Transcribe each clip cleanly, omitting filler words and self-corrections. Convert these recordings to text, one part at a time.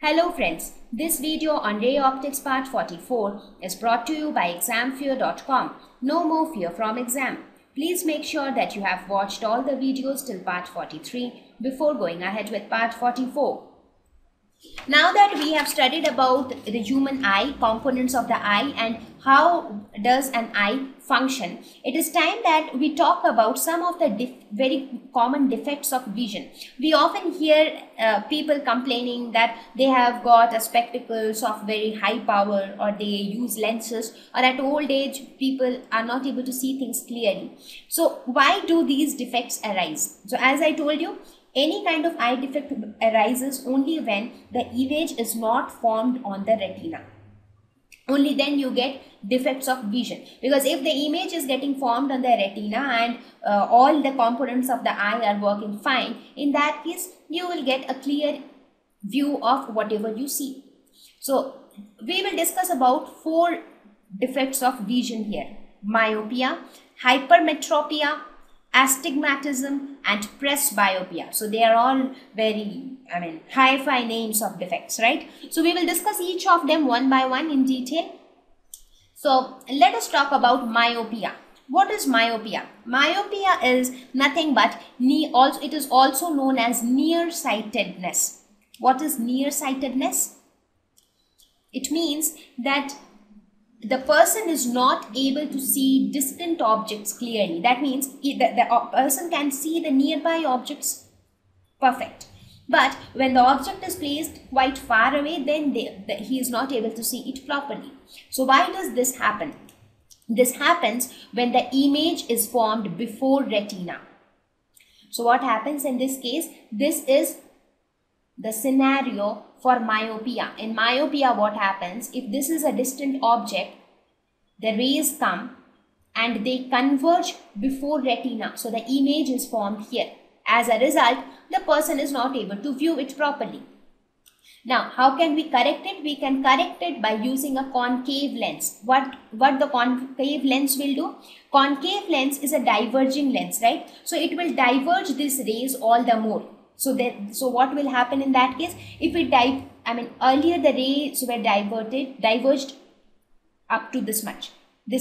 Hello friends, this video on Ray Optics Part 44 is brought to you by examfear.com. No more fear from exam. Please make sure that you have watched all the videos till Part 43 before going ahead with Part 44. Now that we have studied about the human eye, components of the eye and how does an eye function, it is time that we talk about some of the very common defects of vision. We often hear people complaining that they have got spectacles of very high power, or they use lenses, or at old age people are not able to see things clearly. So why do these defects arise? So as I told you, any kind of eye defect arises only when the image is not formed on the retina. Only then you get defects of vision, because if the image is getting formed on the retina and all the components of the eye are working fine, in that case you will get a clear view of whatever you see. So we will discuss about 4 defects of vision here: myopia, hypermetropia, astigmatism and presbyopia. So they are all very hi-fi names of defects, right? So we will discuss each of them one by one in detail. So let us talk about myopia. What is myopia? Myopia is nothing but it is also known as nearsightedness. What is nearsightedness? It means that the person is not able to see distant objects clearly. That means the person can see the nearby objects perfect, but when the object is placed quite far away, then he is not able to see it properly. So why does this happen? This happens when the image is formed before retina. So what happens in this case? This is the scenario for myopia. In myopia, what happens? If this is a distant object, the rays come and they converge before retina. So the image is formed here. As a result, the person is not able to view it properly. Now, how can we correct it? We can correct it by using a concave lens. What the concave lens will do? Concave lens is a diverging lens, right? So it will diverge these rays all the more. So what will happen in that case? If it earlier the rays were diverged up to this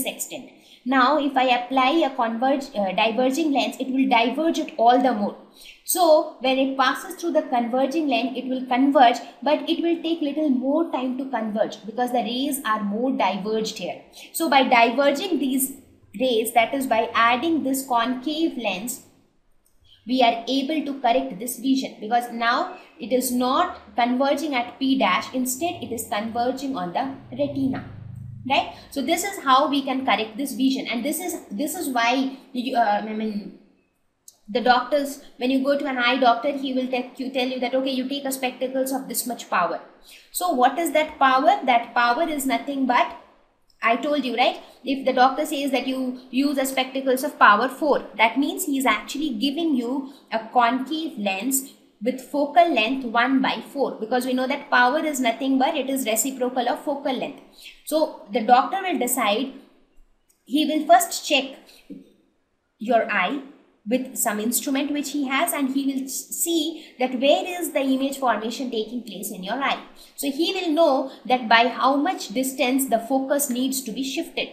extent. Now if I apply a diverging lens, it will diverge it all the more. So when it passes through the converging lens, it will converge, but it will take little more time to converge because the rays are more diverged here. So by diverging these rays, that is by adding this concave lens, we are able to correct this vision, because now it is not converging at P dash, instead it is converging on the retina, right? So this is how we can correct this vision, and this is why the doctors, when you go to an eye doctor, he will tell you that okay, you take a spectacles of this much power. So what is that power? That power is nothing but, I told you, right? If the doctor says that you use a spectacles of power 4, that means he is actually giving you a concave lens with focal length 1/4, because we know that power is nothing but it is reciprocal of focal length. So the doctor will decide, he will first check your eye with some instrument which he has, and he will see that where is the image formation taking place in your eye. So he will know that by how much distance the focus needs to be shifted.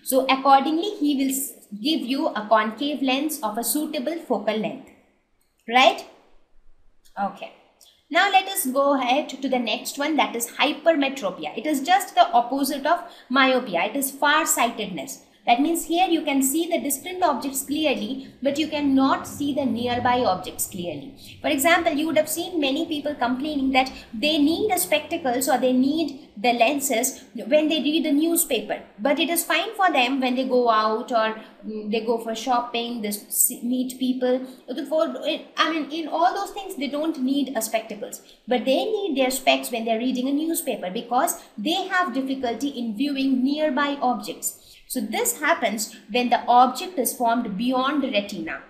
So accordingly, he will give you a concave lens of a suitable focal length, right? Okay. Now let us go ahead to the next one, that is hypermetropia. It is just the opposite of myopia. It is farsightedness. That means here you can see the distant objects clearly, but you cannot see the nearby objects clearly. For example, you would have seen many people complaining that they need a spectacles or they need the lenses when they read a newspaper. But it is fine for them when they go out or they go for shopping, they meet people. In all those things, they don't need a spectacles. But they need their specs when they are reading a newspaper, because they have difficulty in viewing nearby objects. So this happens when the object is formed beyond the retina,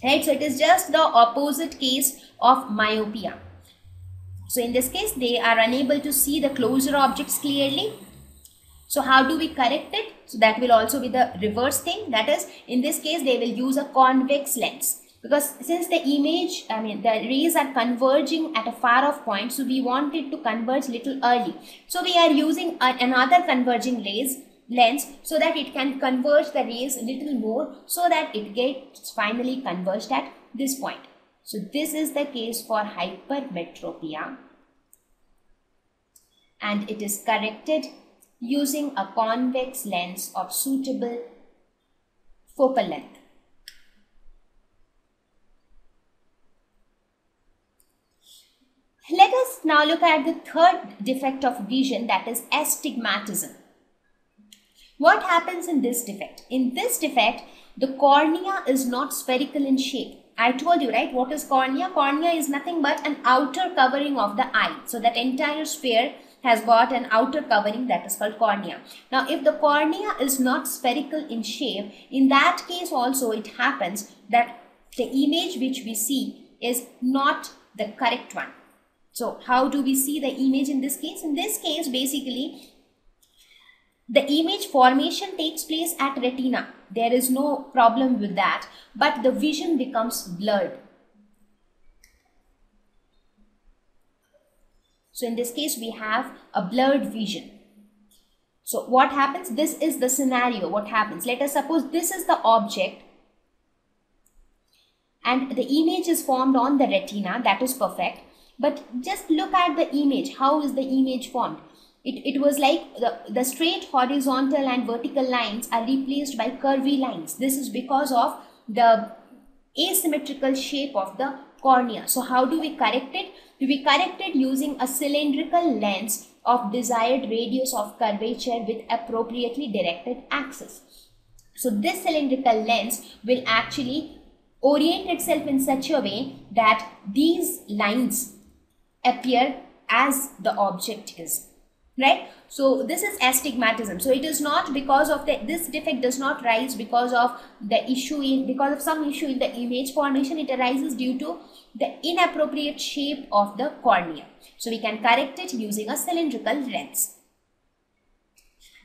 right? So it is just the opposite case of myopia. So in this case, they are unable to see the closer objects clearly. So how do we correct it? So that will also be the reverse thing. That is, in this case, they will use a convex lens. because since the image, the rays are converging at a far off point, so we want it to converge little early. So we are using another converging lens so that it can converge the rays a little more, so that it gets finally converged at this point. So this is the case for hypermetropia, and it is corrected using a convex lens of suitable focal length. Let us now look at the third defect of vision, that is astigmatism. What happens in this defect? In this defect, the cornea is not spherical in shape. I told you, right? What is cornea? Cornea is nothing but an outer covering of the eye. So that entire sphere has got an outer covering, that is called cornea. Now, if the cornea is not spherical in shape, in that case also it happens that the image which we see is not the correct one. So how do we see the image in this case? In this case, basically, the image formation takes place at retina. There is no problem with that, but the vision becomes blurred. So in this case, we have a blurred vision. So what happens? This is the scenario. What happens? Let us suppose this is the object and the image is formed on the retina. That is perfect. But just look at the image. How is the image formed? It was like the straight horizontal and vertical lines are replaced by curvy lines. This is because of the asymmetrical shape of the cornea. So how do we correct it? We correct it using a cylindrical lens of desired radius of curvature with appropriately directed axis. So this cylindrical lens will actually orient itself in such a way that these lines appear as the object is. Right? So this is astigmatism. So it is not because of this defect does not rise because of some issue in the image formation. It arises due to the inappropriate shape of the cornea. So we can correct it using a cylindrical lens.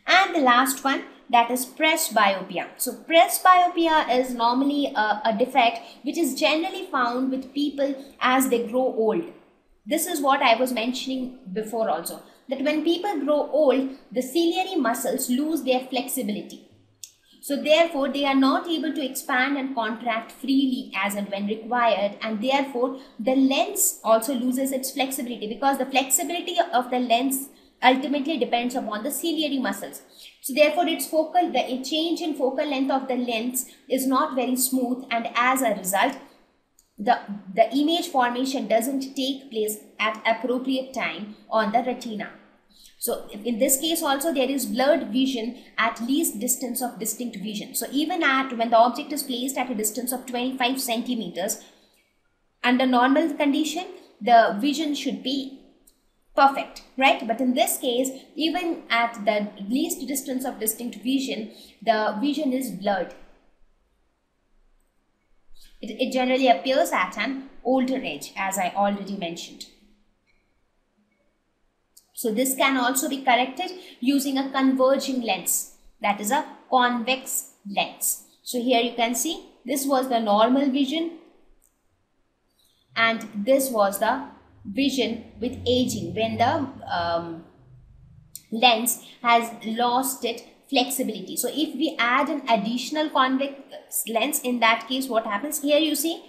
And the last one, that is presbyopia. So presbyopia is normally a defect which is generally found with people as they grow old. This is what I was mentioning before also, that when people grow old, the ciliary muscles lose their flexibility. So therefore, they are not able to expand and contract freely as and when required, and therefore the lens also loses its flexibility, because the flexibility of the lens ultimately depends upon the ciliary muscles. So therefore, the change in focal length of the lens is not very smooth, and as a result, the image formation doesn't take place at appropriate time on the retina. So in this case also, there is blurred vision at least distance of distinct vision. So even when the object is placed at a distance of 25 centimeters, under normal condition, the vision should be perfect, right? But in this case, even at the least distance of distinct vision, the vision is blurred. It generally appears at an older age, as I already mentioned. So this can also be corrected using a converging lens, that is a convex lens. So here you can see this was the normal vision and this was the vision with aging, when the lens has lost its flexibility. So if we add an additional convex lens, in that case what happens? Here you see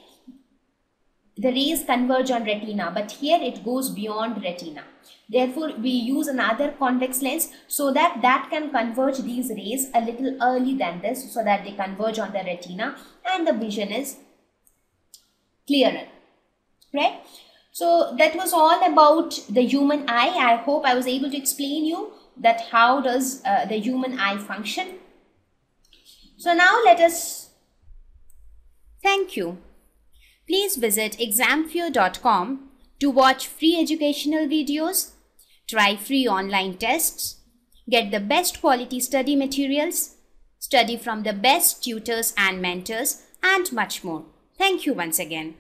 the rays converge on retina, but here it goes beyond retina. Therefore, we use another convex lens so that can converge these rays a little early than this, so that they converge on the retina and the vision is clearer, right? So that was all about the human eye. I hope I was able to explain you that how does the human eye function. So now let us thank you. Please visit examfear.com to watch free educational videos, try free online tests, get the best quality study materials, study from the best tutors and mentors, and much more. Thank you once again.